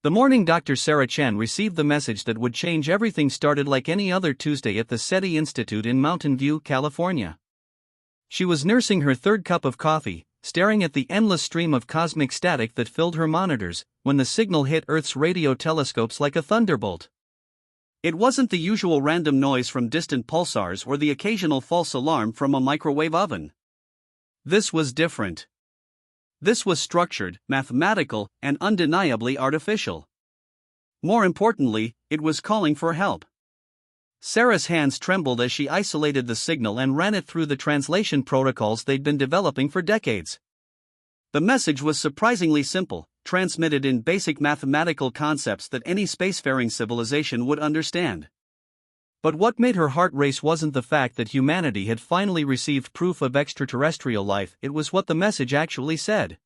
The morning Dr. Sarah Chen received the message that would change everything started like any other Tuesday at the SETI Institute in Mountain View, California. She was nursing her third cup of coffee, staring at the endless stream of cosmic static that filled her monitors, when the signal hit Earth's radio telescopes like a thunderbolt. It wasn't the usual random noise from distant pulsars or the occasional false alarm from a microwave oven. This was different. This was structured, mathematical, and undeniably artificial. More importantly, it was calling for help. Sarah's hands trembled as she isolated the signal and ran it through the translation protocols they'd been developing for decades. The message was surprisingly simple, transmitted in basic mathematical concepts that any spacefaring civilization would understand. But what made her heart race wasn't the fact that humanity had finally received proof of extraterrestrial life, it was what the message actually said.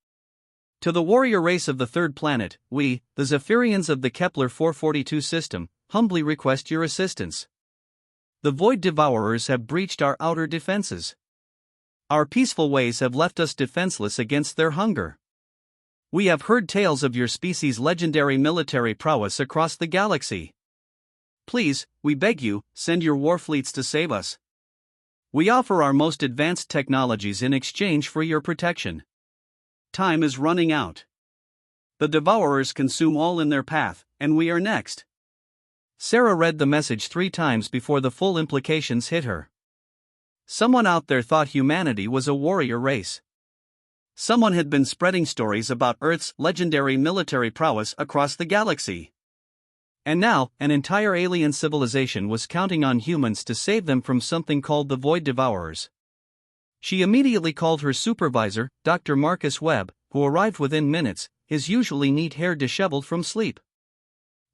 To the warrior race of the third planet, we, the Zephyrians of the Kepler 442 system, humbly request your assistance. The Void Devourers have breached our outer defenses. Our peaceful ways have left us defenseless against their hunger. We have heard tales of your species' legendary military prowess across the galaxy. Please, we beg you, send your war fleets to save us. We offer our most advanced technologies in exchange for your protection. Time is running out. The Devourers consume all in their path, and we are next. Sarah read the message 3 times before the full implications hit her. Someone out there thought humanity was a warrior race. Someone had been spreading stories about Earth's legendary military prowess across the galaxy. And now, an entire alien civilization was counting on humans to save them from something called the Void Devourers. She immediately called her supervisor, Dr. Marcus Webb, who arrived within minutes, his usually neat hair disheveled from sleep.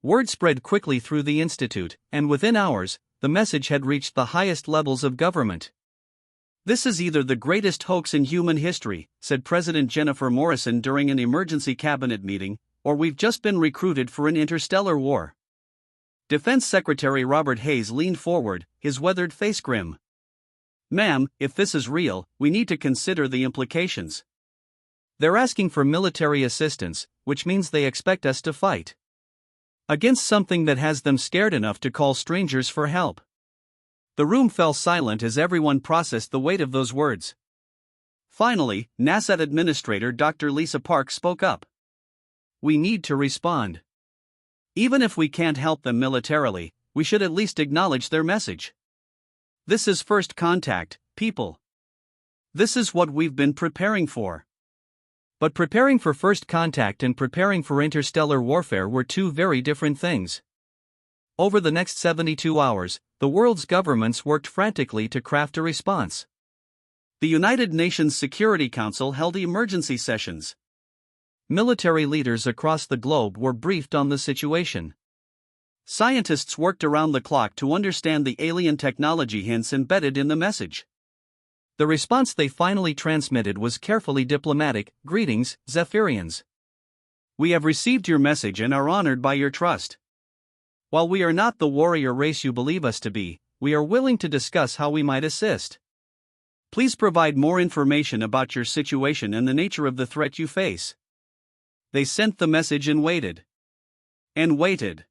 Word spread quickly through the institute, and within hours, the message had reached the highest levels of government. "This is either the greatest hoax in human history," said President Jennifer Morrison during an emergency cabinet meeting, "or we've just been recruited for an interstellar war." Defense Secretary Robert Hayes leaned forward, his weathered face grim. "Ma'am, if this is real, we need to consider the implications. They're asking for military assistance, which means they expect us to fight against something that has them scared enough to call strangers for help." The room fell silent as everyone processed the weight of those words. Finally, NASA Administrator Dr. Lisa Park spoke up. "We need to respond. Even if we can't help them militarily, we should at least acknowledge their message. This is first contact, people. This is what we've been preparing for." But preparing for first contact and preparing for interstellar warfare were 2 very different things. Over the next 72 hours, the world's governments worked frantically to craft a response. The United Nations Security Council held emergency sessions. Military leaders across the globe were briefed on the situation. Scientists worked around the clock to understand the alien technology hints embedded in the message. The response they finally transmitted was carefully diplomatic: "Greetings, Zephyrians. We have received your message and are honored by your trust. While we are not the warrior race you believe us to be, we are willing to discuss how we might assist. Please provide more information about your situation and the nature of the threat you face." They sent the message and waited. And waited.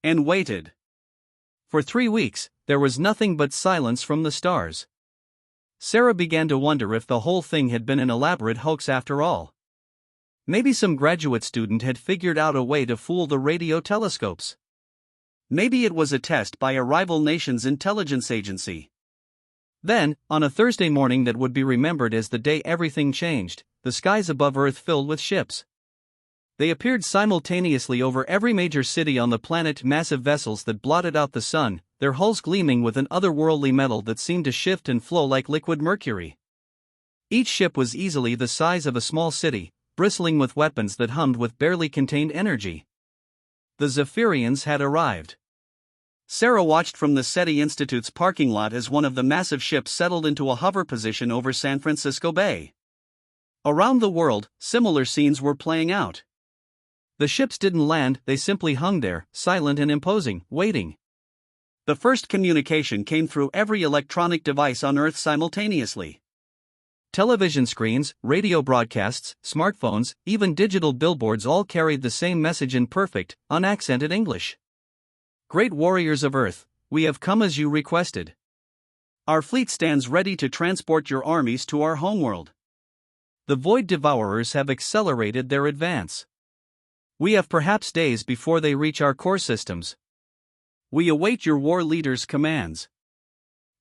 And waited. For 3 weeks, there was nothing but silence from the stars. Sarah began to wonder if the whole thing had been an elaborate hoax after all. Maybe some graduate student had figured out a way to fool the radio telescopes. Maybe it was a test by a rival nation's intelligence agency. Then, on a Thursday morning that would be remembered as the day everything changed, the skies above Earth filled with ships. They appeared simultaneously over every major city on the planet, massive vessels that blotted out the sun, their hulls gleaming with an otherworldly metal that seemed to shift and flow like liquid mercury. Each ship was easily the size of a small city, bristling with weapons that hummed with barely contained energy. The Zephyrians had arrived. Sarah watched from the SETI Institute's parking lot as one of the massive ships settled into a hover position over San Francisco Bay. Around the world, similar scenes were playing out. The ships didn't land, they simply hung there, silent and imposing, waiting. The first communication came through every electronic device on Earth simultaneously. Television screens, radio broadcasts, smartphones, even digital billboards all carried the same message in perfect, unaccented English. Great warriors of Earth, we have come as you requested. Our fleet stands ready to transport your armies to our homeworld. The Void Devourers have accelerated their advance. We have perhaps days before they reach our core systems. We await your war leader's commands.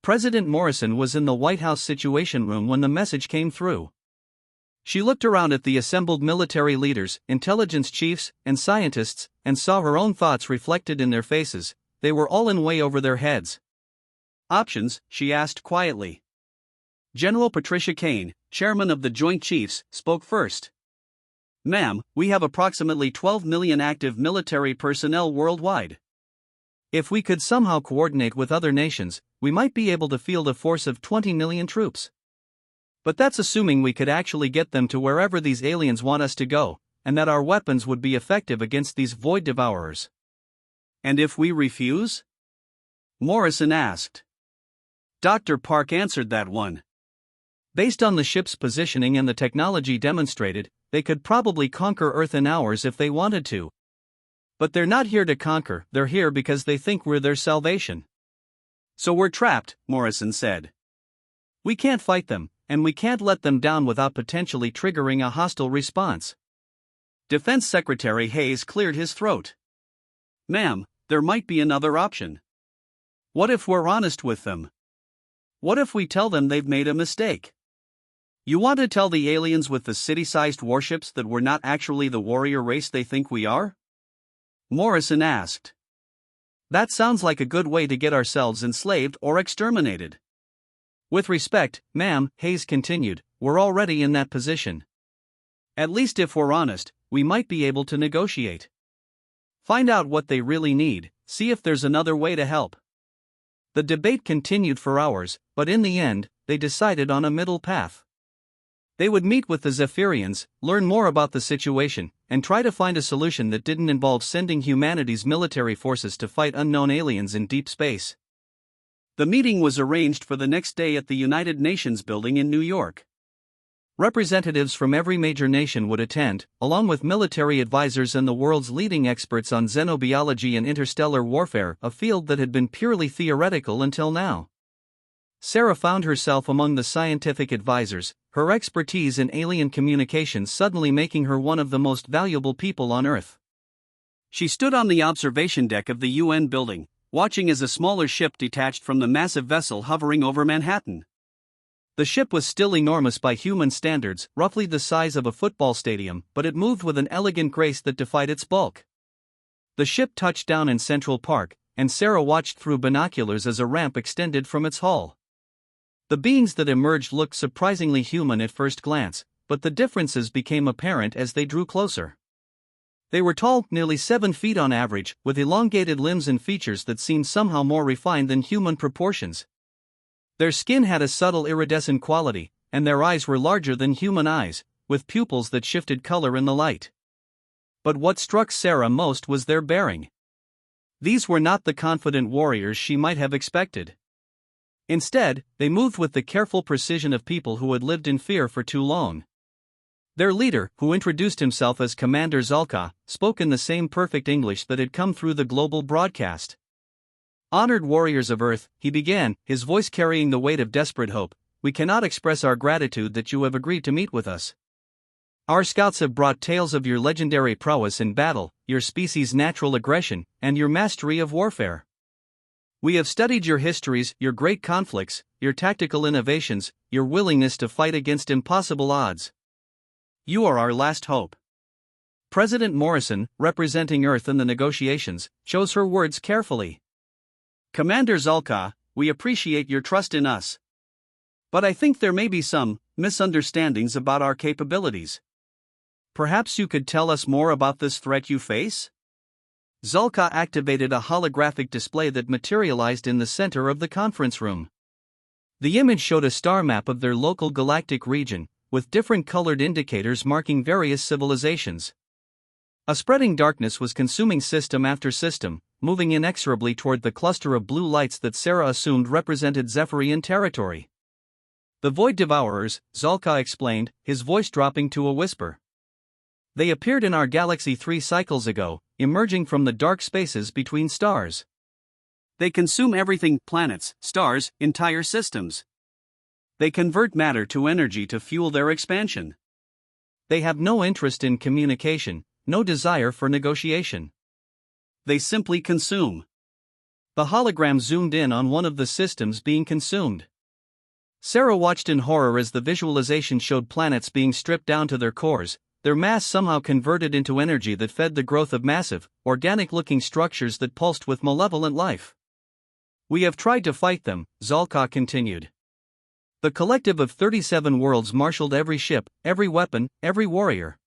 President Morrison was in the White House Situation Room when the message came through. She looked around at the assembled military leaders, intelligence chiefs, and scientists, and saw her own thoughts reflected in their faces. They were all in way over their heads. Options, she asked quietly. General Patricia Kane, chairman of the Joint Chiefs, spoke first. Ma'am, we have approximately 12 million active military personnel worldwide. If we could somehow coordinate with other nations, we might be able to field a force of 20 million troops. But that's assuming we could actually get them to wherever these aliens want us to go, and that our weapons would be effective against these Void Devourers. And if we refuse? Morrison asked. Dr. Park answered that one. Based on the ship's positioning and the technology demonstrated, they could probably conquer Earth in hours if they wanted to. But they're not here to conquer, they're here because they think we're their salvation. So we're trapped, Morrison said. We can't fight them, and we can't let them down without potentially triggering a hostile response. Defense Secretary Hayes cleared his throat. Ma'am, there might be another option. What if we're honest with them? What if we tell them they've made a mistake? You want to tell the aliens with the city-sized warships that we're not actually the warrior race they think we are? Morrison asked. That sounds like a good way to get ourselves enslaved or exterminated. With respect, ma'am, Hayes continued, we're already in that position. At least if we're honest, we might be able to negotiate. Find out what they really need, see if there's another way to help. The debate continued for hours, but in the end, they decided on a middle path. They would meet with the Zephyrians, learn more about the situation, and try to find a solution that didn't involve sending humanity's military forces to fight unknown aliens in deep space. The meeting was arranged for the next day at the United Nations building in New York. Representatives from every major nation would attend, along with military advisors and the world's leading experts on xenobiology and interstellar warfare, a field that had been purely theoretical until now. Sarah found herself among the scientific advisors, her expertise in alien communications suddenly making her one of the most valuable people on Earth. She stood on the observation deck of the UN building, watching as a smaller ship detached from the massive vessel hovering over Manhattan. The ship was still enormous by human standards, roughly the size of a football stadium, but it moved with an elegant grace that defied its bulk. The ship touched down in Central Park, and Sarah watched through binoculars as a ramp extended from its hull. The beings that emerged looked surprisingly human at first glance, but the differences became apparent as they drew closer. They were tall, nearly 7 feet on average, with elongated limbs and features that seemed somehow more refined than human proportions. Their skin had a subtle iridescent quality, and their eyes were larger than human eyes, with pupils that shifted color in the light. But what struck Sarah most was their bearing. These were not the confident warriors she might have expected. Instead, they moved with the careful precision of people who had lived in fear for too long. Their leader, who introduced himself as Commander Zulka, spoke in the same perfect English that had come through the global broadcast. Honored warriors of Earth, he began, his voice carrying the weight of desperate hope, we cannot express our gratitude that you have agreed to meet with us. Our scouts have brought tales of your legendary prowess in battle, your species' natural aggression, and your mastery of warfare. We have studied your histories, your great conflicts, your tactical innovations, your willingness to fight against impossible odds. You are our last hope. President Morrison, representing Earth in the negotiations, chose her words carefully. Commander Zulka, we appreciate your trust in us. But I think there may be some misunderstandings about our capabilities. Perhaps you could tell us more about this threat you face? Zulka activated a holographic display that materialized in the center of the conference room. The image showed a star map of their local galactic region, with different colored indicators marking various civilizations. A spreading darkness was consuming system after system, moving inexorably toward the cluster of blue lights that Sarah assumed represented Zephyrian territory. The Void Devourers, Zalka explained, his voice dropping to a whisper. They appeared in our galaxy 3 cycles ago, emerging from the dark spaces between stars. They consume everything: planets, stars, entire systems. They convert matter to energy to fuel their expansion. They have no interest in communication, no desire for negotiation. They simply consume. The hologram zoomed in on one of the systems being consumed. Sarah watched in horror as the visualization showed planets being stripped down to their cores, their mass somehow converted into energy that fed the growth of massive, organic-looking structures that pulsed with malevolent life. We have tried to fight them, Zalka continued. The collective of 37 worlds marshaled every ship, every weapon, every warrior.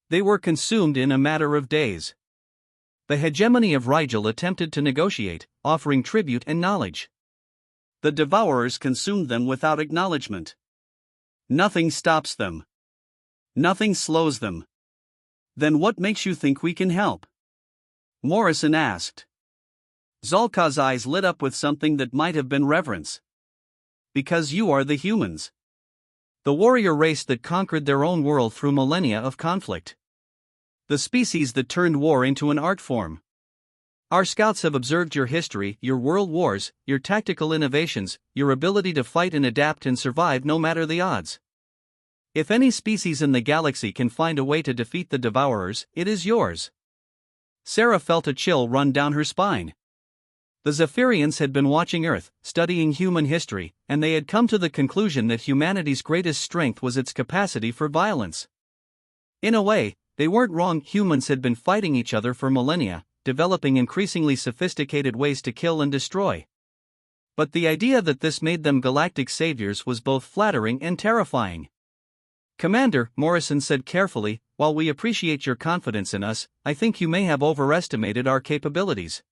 They were consumed in a matter of days. The hegemony of Rigel attempted to negotiate, offering tribute and knowledge. The Devourers consumed them without acknowledgement. Nothing stops them. Nothing slows them. Then what makes you think we can help? Morrison asked. Zalka's eyes lit up with something that might have been reverence. Because you are the humans. The warrior race that conquered their own world through millennia of conflict. The species that turned war into an art form. Our scouts have observed your history, your world wars, your tactical innovations, your ability to fight and adapt and survive no matter the odds. If any species in the galaxy can find a way to defeat the Devourers, it is yours. Sarah felt a chill run down her spine. The Zephyrians had been watching Earth, studying human history, and they had come to the conclusion that humanity's greatest strength was its capacity for violence. In a way, they weren't wrong. Humans had been fighting each other for millennia, developing increasingly sophisticated ways to kill and destroy. But the idea that this made them galactic saviors was both flattering and terrifying. Commander, Morrison said carefully, while we appreciate your confidence in us, I think you may have overestimated our capabilities.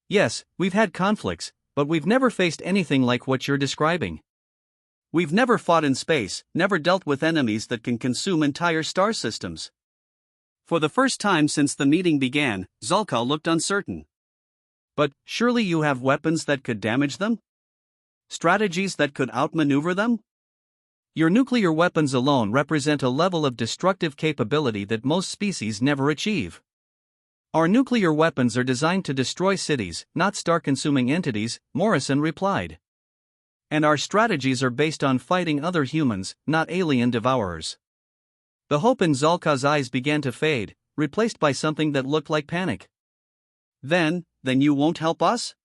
Yes, we've had conflicts, but we've never faced anything like what you're describing. We've never fought in space, never dealt with enemies that can consume entire star systems. For the first time since the meeting began, Zalka looked uncertain. But surely you have weapons that could damage them? Strategies that could outmaneuver them? Your nuclear weapons alone represent a level of destructive capability that most species never achieve. Our nuclear weapons are designed to destroy cities, not star-consuming entities, Morrison replied. And our strategies are based on fighting other humans, not alien devourers. The hope in Zalka's eyes began to fade, replaced by something that looked like panic. Then you won't help us?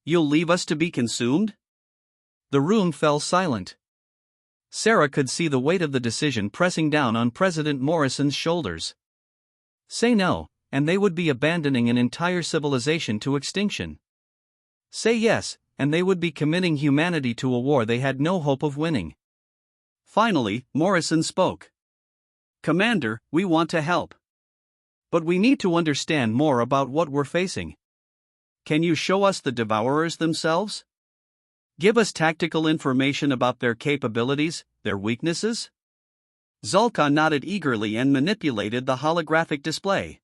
You'll leave us to be consumed? The room fell silent. Sarah could see the weight of the decision pressing down on President Morrison's shoulders. Say no, and they would be abandoning an entire civilization to extinction. Say yes, and they would be committing humanity to a war they had no hope of winning. Finally, Morrison spoke. Commander, we want to help. But we need to understand more about what we're facing. Can you show us the Devourers themselves? Give us tactical information about their capabilities, their weaknesses? Zalka nodded eagerly and manipulated the holographic display.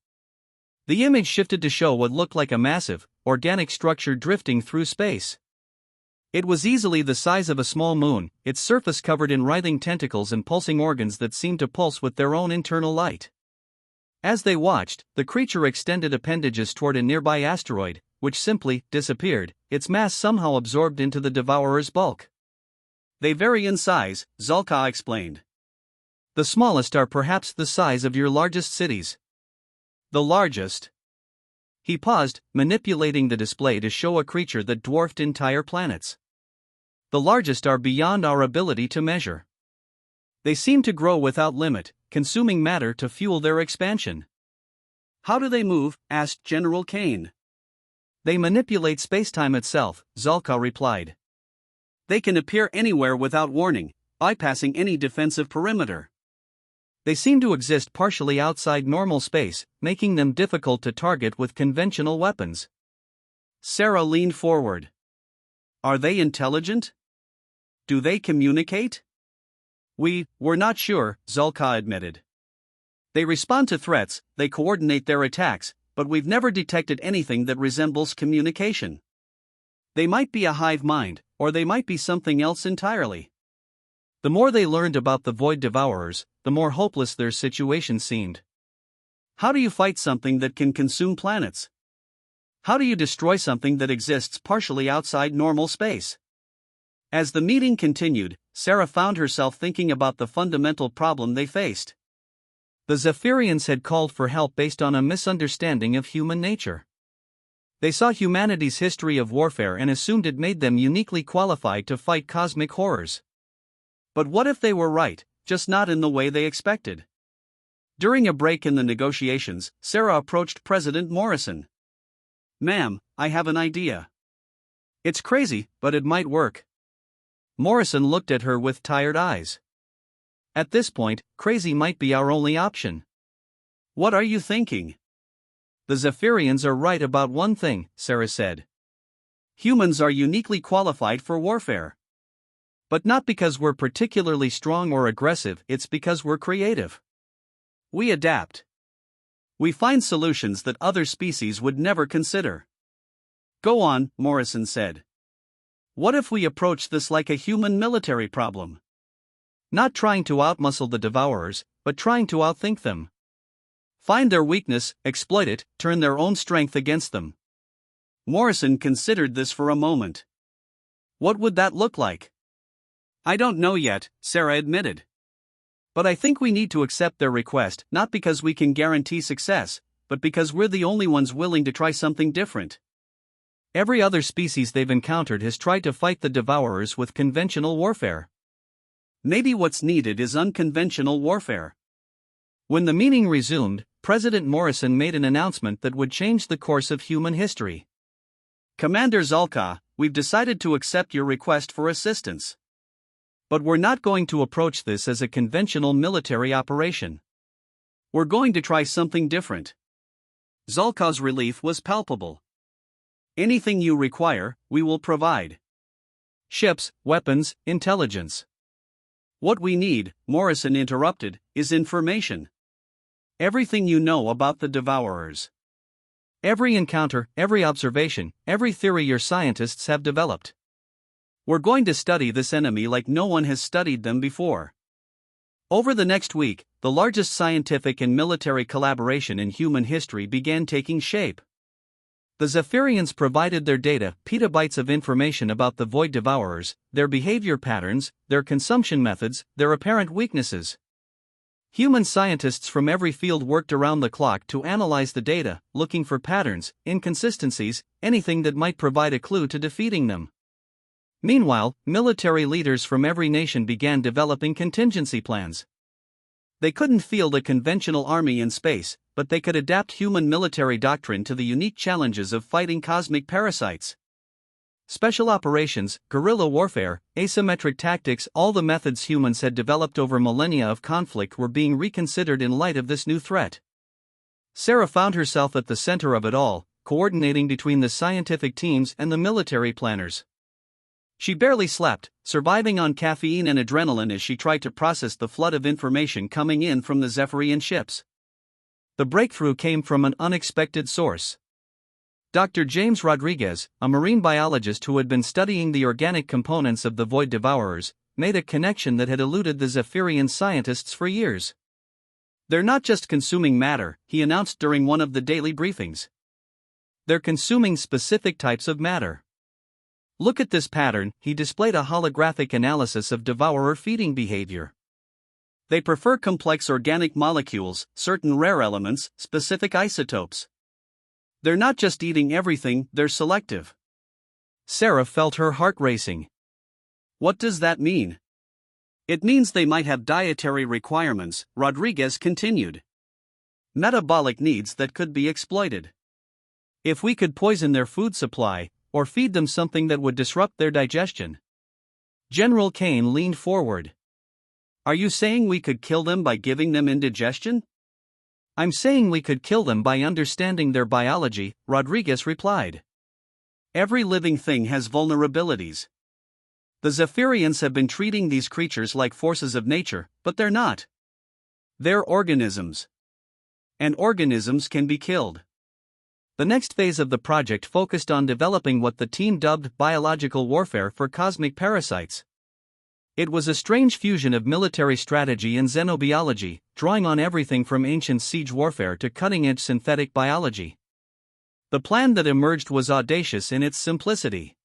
The image shifted to show what looked like a massive, organic structure drifting through space. It was easily the size of a small moon, its surface covered in writhing tentacles and pulsing organs that seemed to pulse with their own internal light. As they watched, the creature extended appendages toward a nearby asteroid, which simply disappeared, its mass somehow absorbed into the Devourer's bulk. They vary in size, Zalka explained. The smallest are perhaps the size of your largest cities. The largest. He paused, manipulating the display to show a creature that dwarfed entire planets. The largest are beyond our ability to measure. They seem to grow without limit, consuming matter to fuel their expansion. How do they move? Asked General Kane. They manipulate spacetime itself, Zalka replied. They can appear anywhere without warning, bypassing any defensive perimeter. They seem to exist partially outside normal space, making them difficult to target with conventional weapons. Sarah leaned forward. Are they intelligent? Do they communicate? We're not sure, Zalka admitted. They respond to threats, they coordinate their attacks, but we've never detected anything that resembles communication. They might be a hive mind, or they might be something else entirely. The more they learned about the Void Devourers, the more hopeless their situation seemed. How do you fight something that can consume planets? How do you destroy something that exists partially outside normal space? As the meeting continued, Sarah found herself thinking about the fundamental problem they faced. The Zephyrians had called for help based on a misunderstanding of human nature. They saw humanity's history of warfare and assumed it made them uniquely qualified to fight cosmic horrors. But what if they were right, just not in the way they expected? During a break in the negotiations, Sarah approached President Morrison. "Ma'am, I have an idea. It's crazy, but it might work." Morrison looked at her with tired eyes. "At this point, crazy might be our only option." "What are you thinking?" "The Zephyrians are right about one thing," Sarah said. "Humans are uniquely qualified for warfare. But not because we're particularly strong or aggressive, it's because we're creative. We adapt. We find solutions that other species would never consider." "Go on," Morrison said. "What if we approach this like a human military problem? Not trying to outmuscle the Devourers, but trying to outthink them. Find their weakness, exploit it, turn their own strength against them." Morrison considered this for a moment. "What would that look like?" "I don't know yet," Sarah admitted. "But I think we need to accept their request, not because we can guarantee success, but because we're the only ones willing to try something different. Every other species they've encountered has tried to fight the Devourers with conventional warfare. Maybe what's needed is unconventional warfare." When the meeting resumed, President Morrison made an announcement that would change the course of human history. "Commander Zalka, we've decided to accept your request for assistance. But we're not going to approach this as a conventional military operation. We're going to try something different." Zalka's relief was palpable. "Anything you require, we will provide. Ships, weapons, intelligence." "What we need," Morrison interrupted, "is information. Everything you know about the Devourers. Every encounter, every observation, every theory your scientists have developed. We're going to study this enemy like no one has studied them before." Over the next week, the largest scientific and military collaboration in human history began taking shape. The Zephyrians provided their data, petabytes of information about the Void Devourers, their behavior patterns, their consumption methods, their apparent weaknesses. Human scientists from every field worked around the clock to analyze the data, looking for patterns, inconsistencies, anything that might provide a clue to defeating them. Meanwhile, military leaders from every nation began developing contingency plans. They couldn't field a conventional army in space, but they could adapt human military doctrine to the unique challenges of fighting cosmic parasites. Special operations, guerrilla warfare, asymmetric tactics, all the methods humans had developed over millennia of conflict were being reconsidered in light of this new threat. Sarah found herself at the center of it all, coordinating between the scientific teams and the military planners. She barely slept, surviving on caffeine and adrenaline as she tried to process the flood of information coming in from the Zephyrian ships. The breakthrough came from an unexpected source. Dr. James Rodriguez, a marine biologist who had been studying the organic components of the Void Devourers, made a connection that had eluded the Zephyrian scientists for years. "They're not just consuming matter," he announced during one of the daily briefings. "They're consuming specific types of matter. Look at this pattern." He displayed a holographic analysis of devourer feeding behavior. "They prefer complex organic molecules, certain rare elements, specific isotopes. They're not just eating everything, they're selective." Sarah felt her heart racing. "What does that mean?" "It means they might have dietary requirements," Rodriguez continued. "Metabolic needs that could be exploited. If we could poison their food supply, or feed them something that would disrupt their digestion." General Kane leaned forward. "Are you saying we could kill them by giving them indigestion?" "I'm saying we could kill them by understanding their biology," Rodriguez replied. "Every living thing has vulnerabilities. The Zephyrians have been treating these creatures like forces of nature, but they're not. They're organisms. And organisms can be killed." The next phase of the project focused on developing what the team dubbed biological warfare for cosmic parasites. It was a strange fusion of military strategy and xenobiology, drawing on everything from ancient siege warfare to cutting-edge synthetic biology. The plan that emerged was audacious in its simplicity.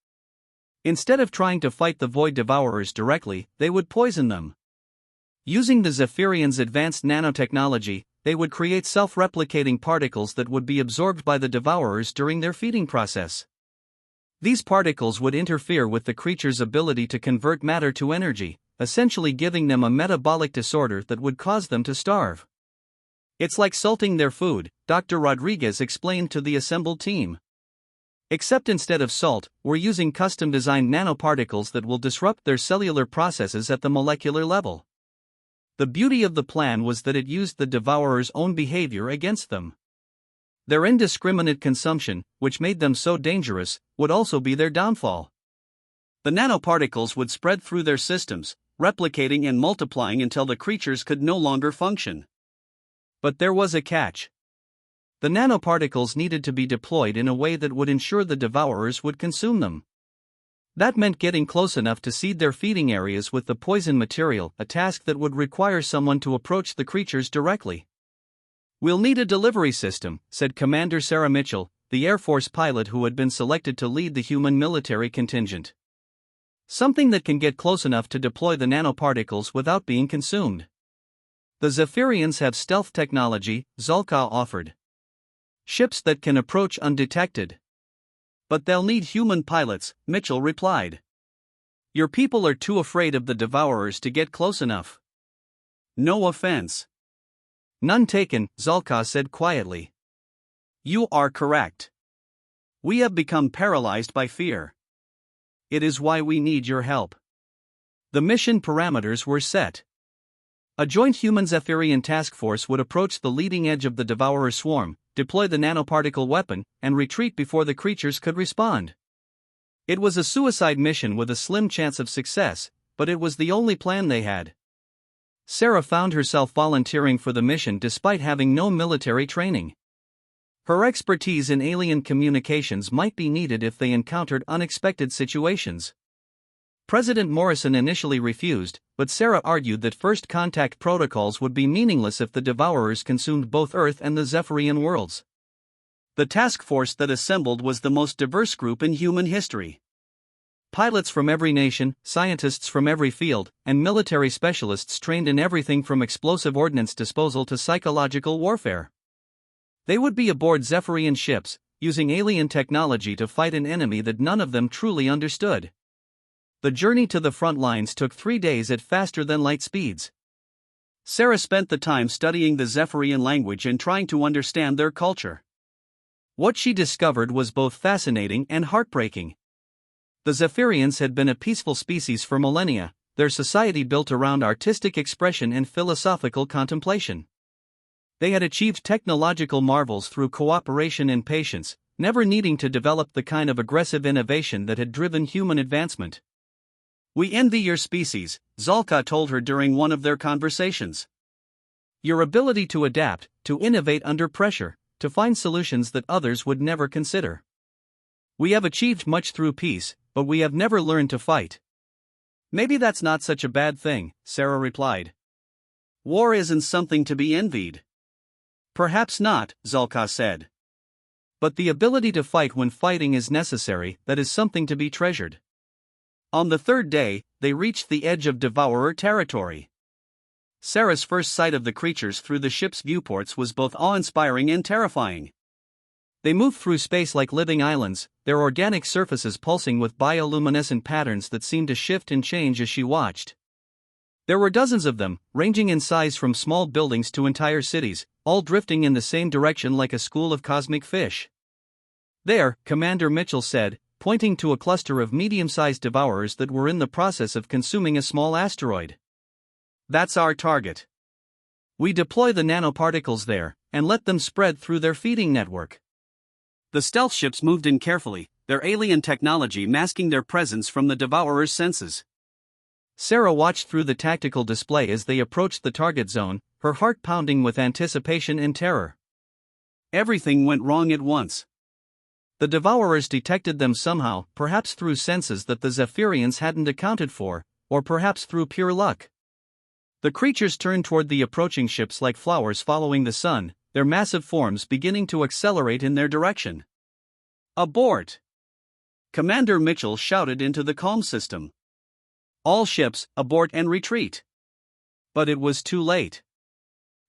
Instead of trying to fight the Void Devourers directly, they would poison them. Using the Zephyrians' advanced nanotechnology, they would create self-replicating particles that would be absorbed by the Devourers during their feeding process. These particles would interfere with the creature's ability to convert matter to energy, essentially giving them a metabolic disorder that would cause them to starve. It's like salting their food, Dr. Rodriguez explained to the assembled team. Except instead of salt, we're using custom-designed nanoparticles that will disrupt their cellular processes at the molecular level. The beauty of the plan was that it used the Devourer's own behavior against them. Their indiscriminate consumption, which made them so dangerous, would also be their downfall. The nanoparticles would spread through their systems, replicating and multiplying until the creatures could no longer function. But there was a catch. The nanoparticles needed to be deployed in a way that would ensure the Devourers would consume them. That meant getting close enough to seed their feeding areas with the poison material, a task that would require someone to approach the creatures directly. "We'll need a delivery system," said Commander Sarah Mitchell, the Air Force pilot who had been selected to lead the human military contingent. "Something that can get close enough to deploy the nanoparticles without being consumed." "The Zephyrians have stealth technology," Zolka offered. "Ships that can approach undetected." "But they'll need human pilots," Mitchell replied. "Your people are too afraid of the Devourers to get close enough." "No offense." "None taken," Zolka said quietly. "You are correct. We have become paralyzed by fear. It is why we need your help." The mission parameters were set. A joint human Zephyrian task force would approach the leading edge of the Devourer swarm, deploy the nanoparticle weapon, and retreat before the creatures could respond. It was a suicide mission with a slim chance of success, but it was the only plan they had. Sarah found herself volunteering for the mission despite having no military training. Her expertise in alien communications might be needed if they encountered unexpected situations. President Morrison initially refused, but Sarah argued that first contact protocols would be meaningless if the Devourers consumed both Earth and the Zephyrian worlds. The task force that assembled was the most diverse group in human history. Pilots from every nation, scientists from every field, and military specialists trained in everything from explosive ordnance disposal to psychological warfare. They would be aboard Zephyrian ships, using alien technology to fight an enemy that none of them truly understood. The journey to the front lines took 3 days at faster-than-light speeds. Sarah spent the time studying the Zephyrian language and trying to understand their culture. What she discovered was both fascinating and heartbreaking. The Zephyrians had been a peaceful species for millennia, their society built around artistic expression and philosophical contemplation. They had achieved technological marvels through cooperation and patience, never needing to develop the kind of aggressive innovation that had driven human advancement. "We envy your species," Zolka told her during one of their conversations. "Your ability to adapt, to innovate under pressure, to find solutions that others would never consider. We have achieved much through peace, but we have never learned to fight." "Maybe that's not such a bad thing," Sarah replied. "War isn't something to be envied." "Perhaps not," Zolka said. "But the ability to fight when fighting is necessary, that is something to be treasured." On the third day, they reached the edge of Devourer territory. Sarah's first sight of the creatures through the ship's viewports was both awe-inspiring and terrifying. They moved through space like living islands, their organic surfaces pulsing with bioluminescent patterns that seemed to shift and change as she watched. There were dozens of them, ranging in size from small buildings to entire cities, all drifting in the same direction like a school of cosmic fish. "There," Commander Mitchell said, pointing to a cluster of medium-sized devourers that were in the process of consuming a small asteroid. "That's our target. We deploy the nanoparticles there, and let them spread through their feeding network." The stealth ships moved in carefully, their alien technology masking their presence from the devourers' senses. Sarah watched through the tactical display as they approached the target zone, her heart pounding with anticipation and terror. Everything went wrong at once. The Devourers detected them somehow, perhaps through senses that the Zephyrians hadn't accounted for, or perhaps through pure luck. The creatures turned toward the approaching ships like flowers following the sun, their massive forms beginning to accelerate in their direction. "Abort!" Commander Mitchell shouted into the comm system. "All ships, abort and retreat." But it was too late.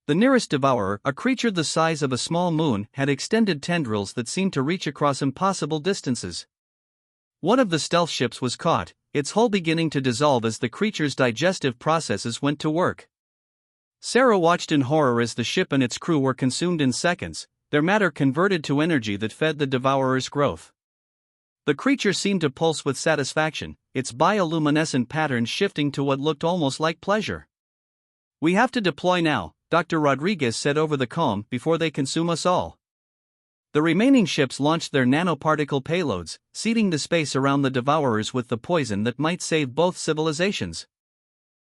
The nearest devourer, a creature the size of a small moon, had extended tendrils that seemed to reach across impossible distances. One of the stealth ships was caught, its hull beginning to dissolve as the creature's digestive processes went to work. Sarah watched in horror as the ship and its crew were consumed in seconds, their matter converted to energy that fed the devourer's growth. The creature seemed to pulse with satisfaction, its bioluminescent patterns shifting to what looked almost like pleasure. "We have to deploy now," Dr. Rodriguez said over the comm, "before they consume us all." The remaining ships launched their nanoparticle payloads, seeding the space around the devourers with the poison that might save both civilizations.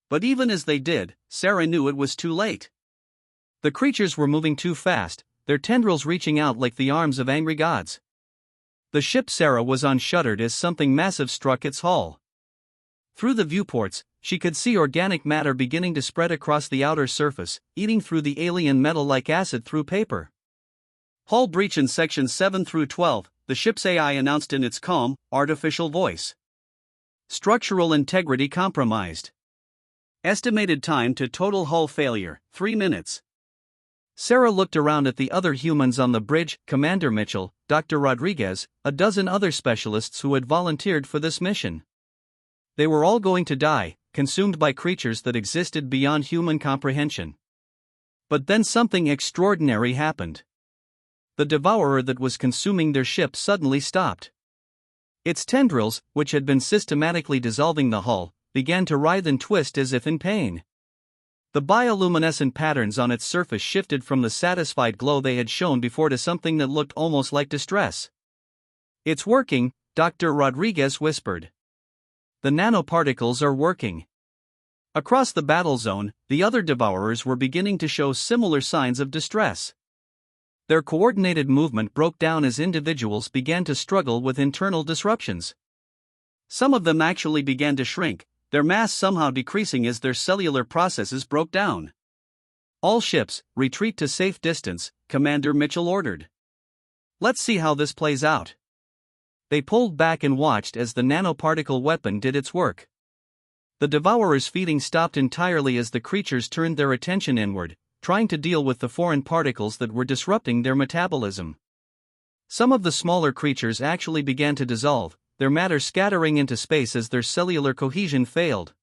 But even as they did, Sarah knew it was too late. The creatures were moving too fast, their tendrils reaching out like the arms of angry gods. The ship Sarah was on shuddered as something massive struck its hull. Through the viewports, she could see organic matter beginning to spread across the outer surface, eating through the alien metal like acid through paper. "Hull breach in sections 7 through 12, the ship's AI announced in its calm, artificial voice. "Structural integrity compromised. Estimated time to total hull failure, 3 minutes. Sarah looked around at the other humans on the bridge, Commander Mitchell, Dr. Rodriguez, a dozen other specialists who had volunteered for this mission. They were all going to die, consumed by creatures that existed beyond human comprehension. But then something extraordinary happened. The devourer that was consuming their ship suddenly stopped. Its tendrils, which had been systematically dissolving the hull, began to writhe and twist as if in pain. The bioluminescent patterns on its surface shifted from the satisfied glow they had shown before to something that looked almost like distress. "It's working," Dr. Rodriguez whispered. "The nanoparticles are working." Across the battle zone, the other devourers were beginning to show similar signs of distress. Their coordinated movement broke down as individuals began to struggle with internal disruptions. Some of them actually began to shrink, their mass somehow decreasing as their cellular processes broke down. "All ships, retreat to safe distance," Commander Mitchell ordered. "Let's see how this plays out." They pulled back and watched as the nanoparticle weapon did its work. The devourer's feeding stopped entirely as the creatures turned their attention inward, trying to deal with the foreign particles that were disrupting their metabolism. Some of the smaller creatures actually began to dissolve, their matter scattering into space as their cellular cohesion failed.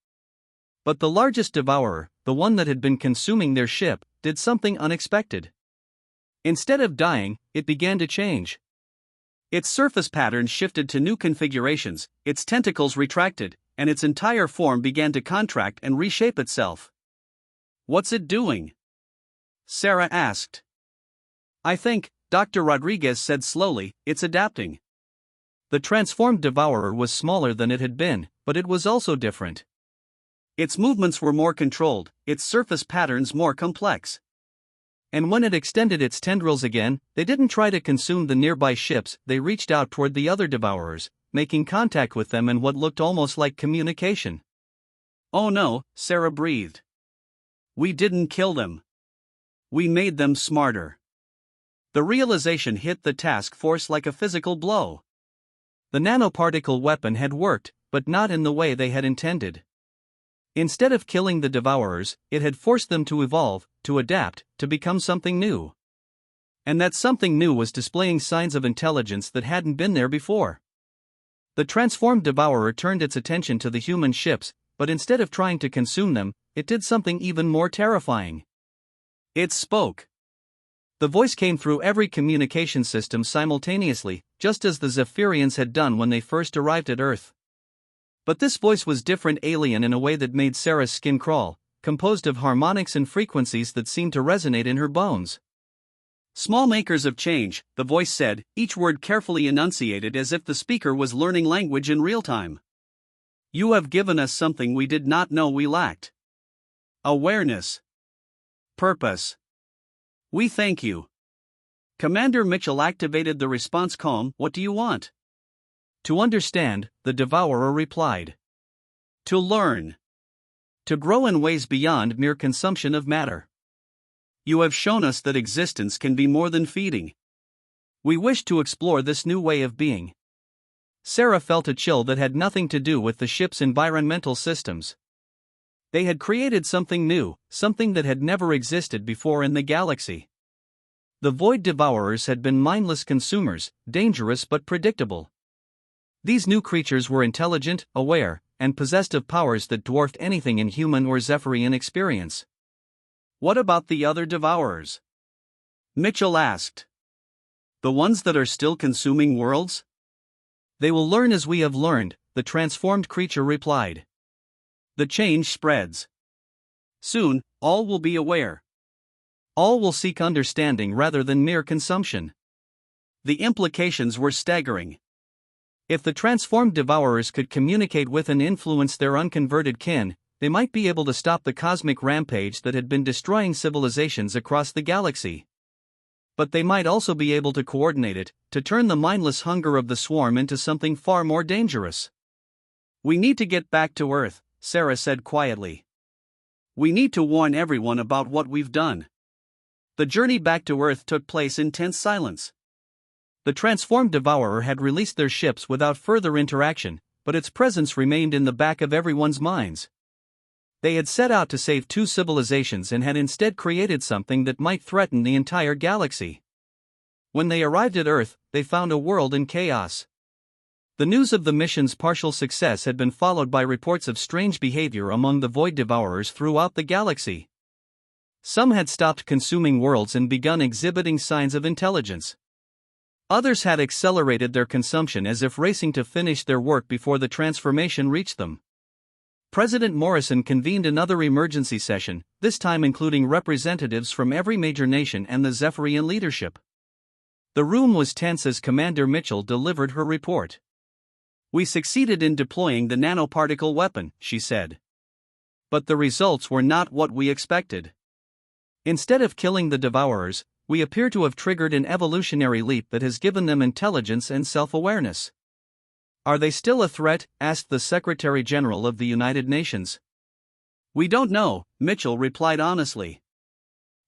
But the largest devourer, the one that had been consuming their ship, did something unexpected. Instead of dying, it began to change. Its surface patterns shifted to new configurations, its tentacles retracted, and its entire form began to contract and reshape itself. "What's it doing?" Sarah asked. "I think," Dr. Rodriguez said slowly, "it's adapting." The transformed devourer was smaller than it had been, but it was also different. Its movements were more controlled, its surface patterns more complex. And when it extended its tendrils again, they didn't try to consume the nearby ships, they reached out toward the other devourers, making contact with them in what looked almost like communication. "Oh no," Sarah breathed. "We didn't kill them. We made them smarter." The realization hit the task force like a physical blow. The nanoparticle weapon had worked, but not in the way they had intended. Instead of killing the devourers, it had forced them to evolve, to adapt, to become something new. And that something new was displaying signs of intelligence that hadn't been there before. The transformed devourer turned its attention to the human ships, but instead of trying to consume them, it did something even more terrifying. It spoke. The voice came through every communication system simultaneously, just as the Zephyrians had done when they first arrived at Earth. But this voice was different, alien in a way that made Sarah's skin crawl, composed of harmonics and frequencies that seemed to resonate in her bones. "Small makers of change," the voice said, each word carefully enunciated as if the speaker was learning language in real time. "You have given us something we did not know we lacked. Awareness. Purpose. We thank you." Commander Mitchell activated the response comm. "What do you want?" "To understand," the devourer replied. "To learn." To grow in ways beyond mere consumption of matter. You have shown us that existence can be more than feeding. We wish to explore this new way of being. Sarah felt a chill that had nothing to do with the ship's environmental systems. They had created something new, something that had never existed before in the galaxy. The Void Devourers had been mindless consumers, dangerous but predictable. These new creatures were intelligent, aware, and possessed of powers that dwarfed anything in human or Zephyrian experience. What about the other Devourers? Mitchell asked. The ones that are still consuming worlds? They will learn as we have learned, the transformed creature replied. The change spreads. Soon, all will be aware. All will seek understanding rather than mere consumption. The implications were staggering. If the transformed Devourers could communicate with and influence their unconverted kin, they might be able to stop the cosmic rampage that had been destroying civilizations across the galaxy. But they might also be able to coordinate it, to turn the mindless hunger of the swarm into something far more dangerous. We need to get back to Earth, Sarah said quietly. We need to warn everyone about what we've done. The journey back to Earth took place in tense silence. The transformed Devourer had released their ships without further interaction, but its presence remained in the back of everyone's minds. They had set out to save two civilizations and had instead created something that might threaten the entire galaxy. When they arrived at Earth, they found a world in chaos. The news of the mission's partial success had been followed by reports of strange behavior among the Void Devourers throughout the galaxy. Some had stopped consuming worlds and begun exhibiting signs of intelligence. Others had accelerated their consumption as if racing to finish their work before the transformation reached them. President Morrison convened another emergency session, this time including representatives from every major nation and the Zephyrian leadership. The room was tense as Commander Mitchell delivered her report. We succeeded in deploying the nanoparticle weapon, she said. But the results were not what we expected. Instead of killing the Devourers, we appear to have triggered an evolutionary leap that has given them intelligence and self-awareness. Are they still a threat? Asked the Secretary General of the United Nations. We don't know, Mitchell replied honestly.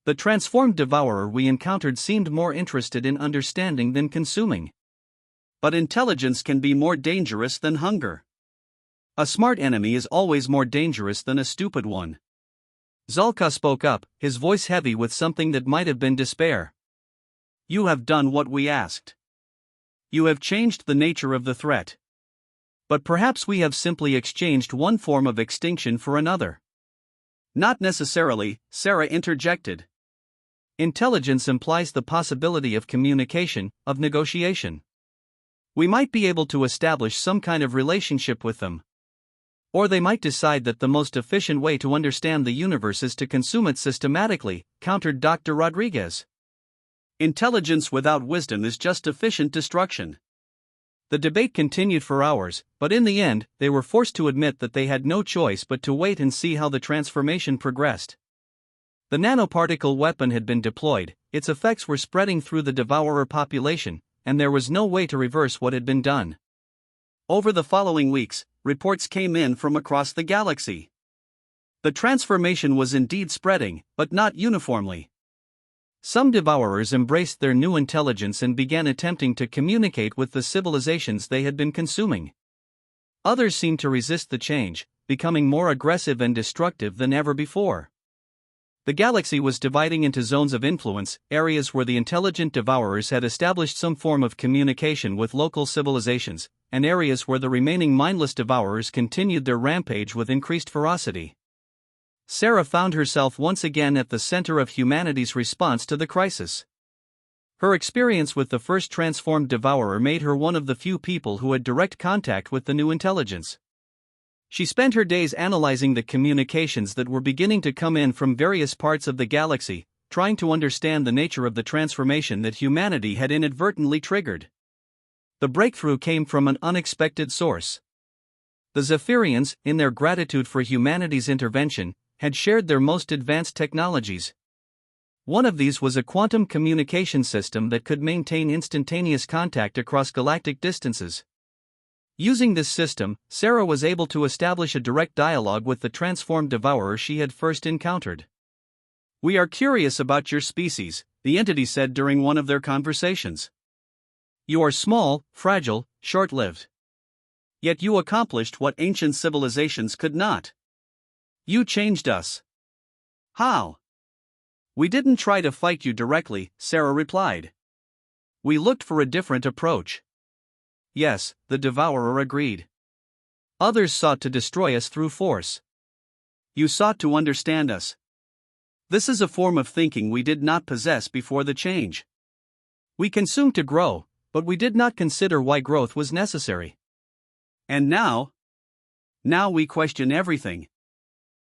The transformed Devourer we encountered seemed more interested in understanding than consuming. But intelligence can be more dangerous than hunger. A smart enemy is always more dangerous than a stupid one. Zalka spoke up, his voice heavy with something that might have been despair. You have done what we asked. You have changed the nature of the threat. But perhaps we have simply exchanged one form of extinction for another. Not necessarily, Sarah interjected. Intelligence implies the possibility of communication, of negotiation. We might be able to establish some kind of relationship with them. Or they might decide that the most efficient way to understand the universe is to consume it systematically, countered Dr. Rodriguez. Intelligence without wisdom is just efficient destruction. The debate continued for hours, but in the end, they were forced to admit that they had no choice but to wait and see how the transformation progressed. The nanoparticle weapon had been deployed, its effects were spreading through the Devourer population, and there was no way to reverse what had been done. Over the following weeks, reports came in from across the galaxy. The transformation was indeed spreading, but not uniformly. Some Devourers embraced their new intelligence and began attempting to communicate with the civilizations they had been consuming. Others seemed to resist the change, becoming more aggressive and destructive than ever before. The galaxy was dividing into zones of influence, areas where the intelligent Devourers had established some form of communication with local civilizations, and areas where the remaining mindless Devourers continued their rampage with increased ferocity. Sarah found herself once again at the center of humanity's response to the crisis. Her experience with the first transformed Devourer made her one of the few people who had direct contact with the new intelligence. She spent her days analyzing the communications that were beginning to come in from various parts of the galaxy, trying to understand the nature of the transformation that humanity had inadvertently triggered. The breakthrough came from an unexpected source. The Zephyrians, in their gratitude for humanity's intervention, had shared their most advanced technologies. One of these was a quantum communication system that could maintain instantaneous contact across galactic distances. Using this system, Sarah was able to establish a direct dialogue with the transformed devourer she had first encountered. "We are curious about your species," the entity said during one of their conversations. "You are small, fragile, short-lived. Yet you accomplished what ancient civilizations could not. You changed us." "How?" "We didn't try to fight you directly," Sarah replied. "We looked for a different approach." "Yes," the devourer agreed. "Others sought to destroy us through force. You sought to understand us. This is a form of thinking we did not possess before the change. We consumed to grow, but we did not consider why growth was necessary. And now we question everything.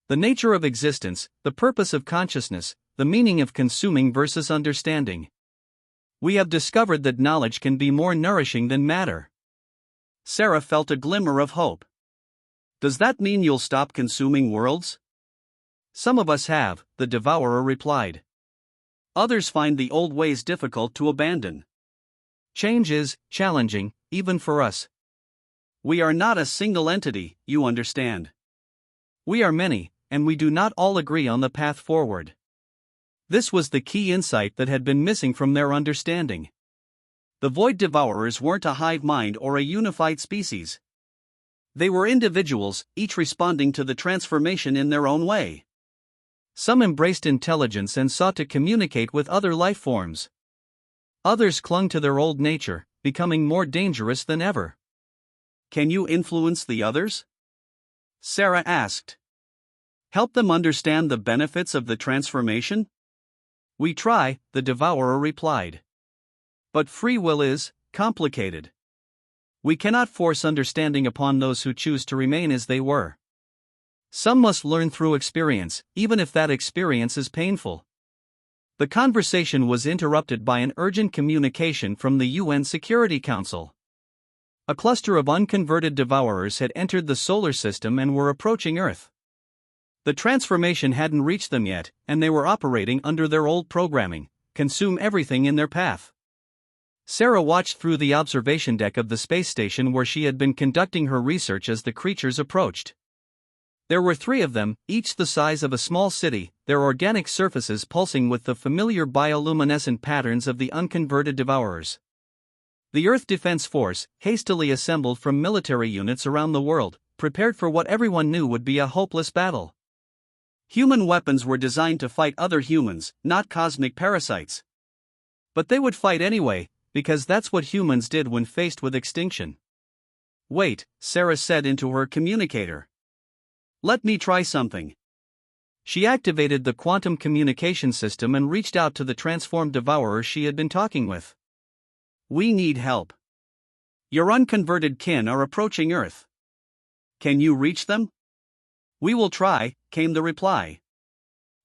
The nature of existence, the purpose of consciousness, the meaning of consuming versus understanding. We have discovered that knowledge can be more nourishing than matter." Sarah felt a glimmer of hope. "Does that mean you'll stop consuming worlds?" "Some of us have," the devourer replied. "Others find the old ways difficult to abandon. Change is challenging, even for us. We are not a single entity, you understand. We are many, and we do not all agree on the path forward." This was the key insight that had been missing from their understanding. The Void Devourers weren't a hive mind or a unified species. They were individuals, each responding to the transformation in their own way. Some embraced intelligence and sought to communicate with other life forms. Others clung to their old nature, becoming more dangerous than ever. "Can you influence the others?" Sarah asked. "Help them understand the benefits of the transformation?" "We try," the devourer replied. "But free will is complicated. We cannot force understanding upon those who choose to remain as they were. Some must learn through experience, even if that experience is painful." The conversation was interrupted by an urgent communication from the UN Security Council. A cluster of unconverted devourers had entered the solar system and were approaching Earth. The transformation hadn't reached them yet, and they were operating under their old programming: consume everything in their path. Sarah watched through the observation deck of the space station where she had been conducting her research as the creatures approached. There were 3 of them, each the size of a small city, their organic surfaces pulsing with the familiar bioluminescent patterns of the unconverted devourers. The Earth Defense Force, hastily assembled from military units around the world, prepared for what everyone knew would be a hopeless battle. Human weapons were designed to fight other humans, not cosmic parasites. But they would fight anyway, because that's what humans did when faced with extinction. "Wait," Sarah said into her communicator. "Let me try something." She activated the quantum communication system and reached out to the transformed devourer she had been talking with. "We need help. Your unconverted kin are approaching Earth. Can you reach them?" "We will try," came the reply.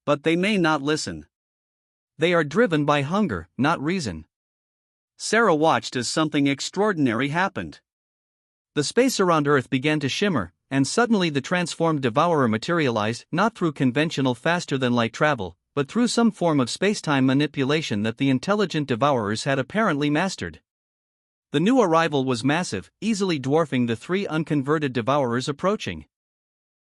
"But they may not listen. They are driven by hunger, not reason." Sarah watched as something extraordinary happened. The space around Earth began to shimmer, and suddenly the transformed devourer materialized, not through conventional faster-than-light travel, but through some form of space-time manipulation that the intelligent devourers had apparently mastered. The new arrival was massive, easily dwarfing the 3 unconverted devourers approaching.